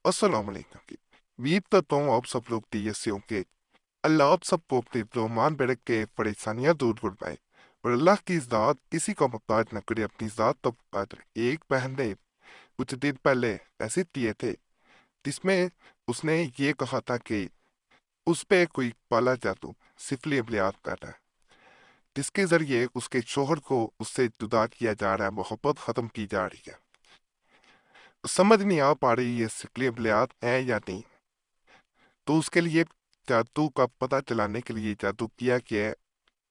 अस्सलाम वालेकुम की। उम्मीद करता हूँ आप सब लोग ठीक से होंगे। अल्लाह आप सबको अपने रहमान बरक के परेशानियां दूर फरमाए और अल्लाह की ज़ात किसी को मोहताज न करे, अपनी ज़ात तो मोहताज रहे। एक बहन ने कुछ दिन पहले ऐसे दिए थे जिसमें उसने ये कहा था कि उस पे कोई काला जादू सिफली अमलियात कर रहा है, जिसके जरिए उसके शोहर को उससे जुदा किया जा रहा है, मोहब्बत ख़त्म की जा रही है। समझ नहीं आ पा रही ये सिफली अमलियात है या नहीं। तो उसके लिए जादू का पता चलाने के लिए जादू किया गया है।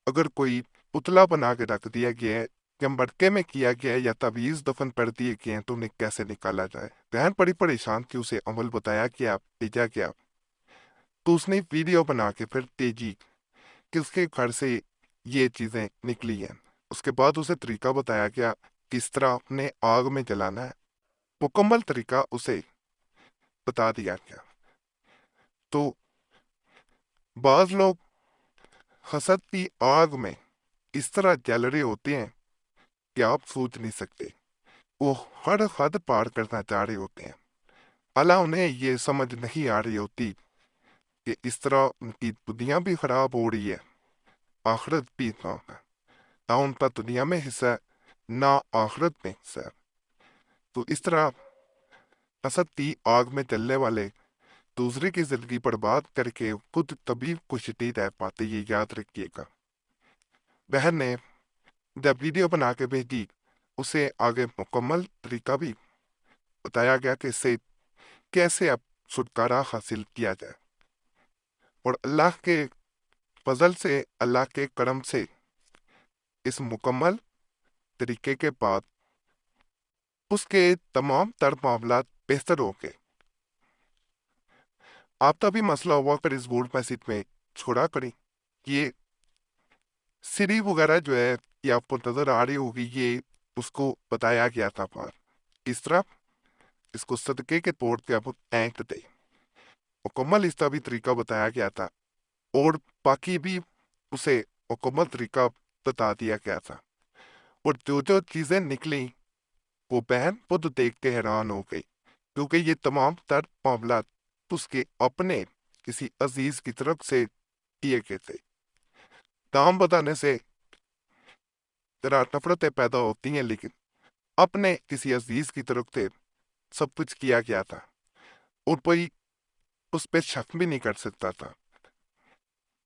अगर कोई पुतला बना के रख दिया गया है या मटके में किया गया है या तावीज दफन कर दिए गए हैं, तो उन्हें कैसे निकाला जाए। बहन बड़ी परेशान थी, उसे अमल बताया गया, भेजा गया। तो उसने वीडियो बना के फिर तेजी कि उसके घर से ये चीजें निकली हैं। उसके बाद उसे तरीका बताया गया किस तरह अपने आग में जलाना है। मुकम्मल तरीका उसे बता दिया गया। तो बाज लोग हसद की आग में इस तरह जल रहे होते हैं कि आप सोच नहीं सकते। वो हर हद पार करना चाह रहे होते हैं, हालांकि उन्हें ये समझ नहीं आ रही होती कि इस तरह उनकी दुनिया भी खराब हो रही है, आखिरत भी ना है। ना उनका दुनिया में हिस्सा है, ना आखिरत में हिस्सा है। तो इस तरह हसद की आग में जलने वाले दूसरे की जिंदगी बर्बाद करके खुद कभी खुश नहीं रह पाते, ये याद रखिएगा। बहन ने जब वीडियो बना के भेजी, उसे आगे मुकम्मल तरीका भी बताया गया कि इससे कैसे अब छुटकारा हासिल किया जाए। और अल्लाह के फजल से, अल्लाह के करम से इस मुकम्मल तरीके के बाद उसके तमाम तर मामला बेहतर हो गए। आपका भी मसला हुआ कर इस वोट मैसेज में छोड़ा करें। ये सीढ़ी वगैरह जो है ये आपको नजर आ रही होगी, ये उसको बताया गया था बाहर इस तरह इसको सदके के तौर पे आप फेंक दे। मुकम्मल इसका भी तरीका बताया गया था और बाकी भी उसे मुकम्मल तरीका बता दिया गया था। और जो जो चीजें निकली वो बहन खुद देख के हैरान हो गई, क्योंकि ये तमाम तर मामला उसके अपने किसी अजीज की तरफ से किए गए थे। दाम बताने से जरा नफरतें पैदा होती हैं, लेकिन अपने किसी अजीज की तरफ से सब कुछ किया गया था और कोई उस पर शक भी नहीं कर सकता था।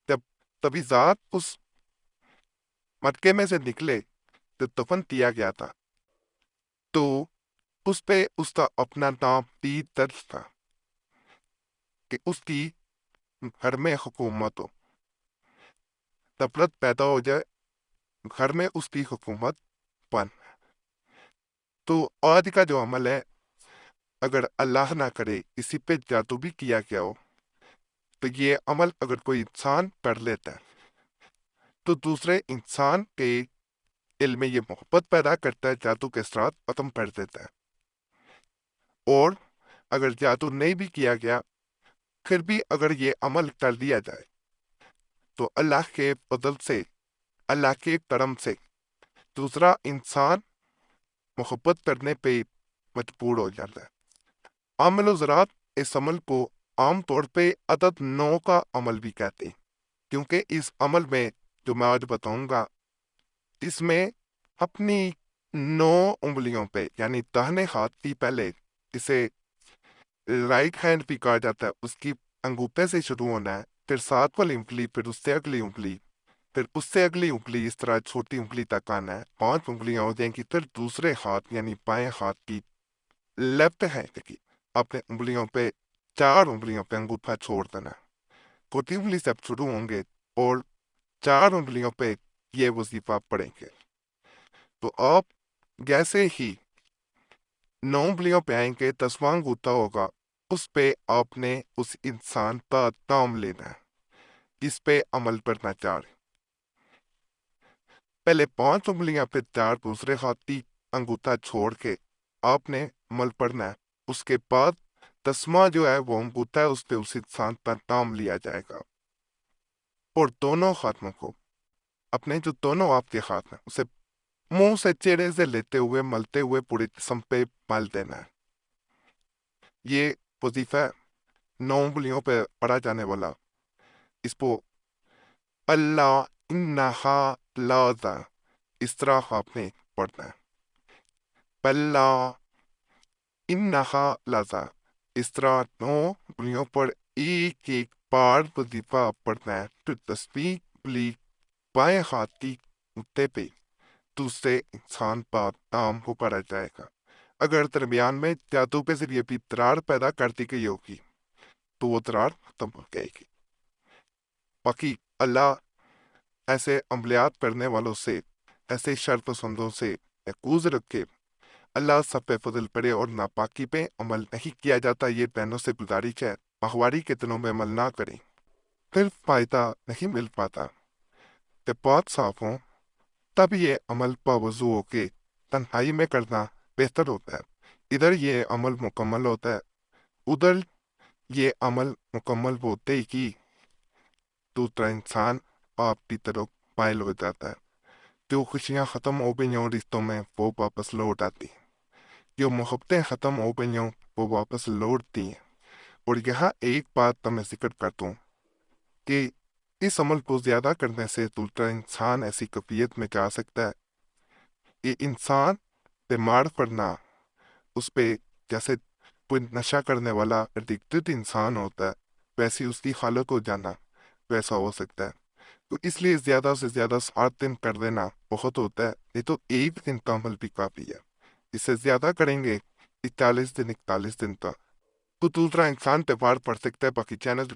जब तभी जात उस मटके में से निकले तो दफन किया गया था, तो उस पे उसका अपना नाम भी दर्ज था कि उसकी घर में हुकूमत हो, नफरत पैदा हो जाए, घर में उसकी हुकूमत बन। तो आज का जो अमल है, अगर अल्लाह ना करे इसी पे जादू भी किया गया हो, तो ये अमल अगर कोई इंसान कर लेता है तो दूसरे इंसान के दिल में ये मोहब्बत पैदा करता है, जादू के साथ खत्म कर देता है। और अगर जादू नहीं भी किया गया, फिर भी अगर ये अमल कर दिया जाए, तो अल्लाह के फजल से, अल्लाह के करम से दूसरा इंसान मोहब्बत करने पे मजबूर हो जाता है। अमल ज़रात इस अमल को आम तौर पे अदद 9 का अमल भी कहते हैं, क्योंकि इस अमल में जो मैं आज बताऊंगा, इसमें अपनी 9 उंगलियों पे यानी दाहिने हाथ की पहले, इसे राइट हैंड भी कहा जाता है, उसकी अंगूठे से शुरू होना है, फिर सात वाली उंगली, फिर उससे अगली उंगली, फिर उससे अगली उंगली, इस तरह छोटी उंगली तक आना है। 5 उंगलियां हो जाएंगी, फिर दूसरे हाथ यानी बाएं हाथ की लेफ्ट हैंड की अपने उंगलियों पे, 4 उंगलियों पे अंगूठा छोड़ देना। छोटी उंगली से आप शुरू होंगे और 4 उंगलियों पे ये वजीफा पढ़ेंगे। तो आप जैसे ही 9 उंगलियों पे आएंगे, 10वां अंगूठा होगा, उस पे आपने उस इंसान का नाम लेना है जिस पे अमल करना चाह रहे। पहले 5 उंगलियां, फिर 4 दूसरे हाथी अंगूठा छोड़ के आपने अमल पढ़ना है। उसके बाद 10वां जो है वो अंगूठा है, उस पे उस इंसान का नाम लिया जाएगा और दोनों हाथों को, अपने जो दोनों आपके हाथ हैं, उसे मुंह से चेहरे से लेते हुए, मलते हुए पूरे जिस्म पे मल देना है। ये وظیفہ ہے 9 انگلیوں پہ پڑھا جانے والا، اس کو اللہ انہا لازا اس طرح آپ نے پڑھنا ہے، اللہ انہا لازا اس طرح 9 انگلیوں پر ایک ایک بار وظیفہ پڑھنا ہے، تو تسبیح بلی بائیں ہاتھ کی انگلی پہ دوسرے انسان پر نام ہو پڑا جائے گا۔ اگر درمیان میں جادو کے ذریعے بھی درار پیدا کر دی گئی ہوگی تو وہ درار ختم ہو جائے گی۔ باقی اللہ ایسے عملیات کرنے والوں سے، ایسے شر پسندوں سے محفوظ رکھے۔ اللہ سب پہ فضل پڑے اور ناپاکی پہ عمل نہیں کیا جاتا، یہ بہنوں سے گزارش ہے، ماہواری کے دنوں میں عمل نہ کریں، پھر فائدہ نہیں مل پاتا۔ جب بہت صاف ہوں تب یہ عمل باوضو ہو کے تنہائی میں کرنا بہتر ہوتا ہے، ادھر یہ عمل مکمل ہوتا ہے، ادھر یہ عمل مکمل ہوتے ہی دوسرا انسان آپ کی طرف مائل ہو جاتا ہے، جو خوشیاں ختم ہو گئی ہوں رشتوں میں وہ واپس لوٹ آتی ہیں، جو محبتیں ختم ہو گئی ہوں وہ واپس لوٹتی ہیں۔ اور یہاں ایک بات میں ذکر کرتا ہوں کہ اس عمل کو زیادہ کرنے سے دوسرا انسان ایسی کیفیت میں جا سکتا ہے کہ انسان بیمار پڑنا اس پہ جیسے کوئی نشہ کرنے والا ایڈکٹڈ انسان ہوتا ہے ویسی اس کی حالت ہو جانا ویسا ہو سکتا ہے۔ تو اس لیے زیادہ سے زیادہ 7 دن کر دینا بہت ہوتا ہے، نہیں تو ایک دن کا عمل بھی کافی ہے، اس سے زیادہ کریں گے 41 دن 41 دن تک تو دوسرا انسان تہوار پڑ سکتا ہے۔ باقی چینل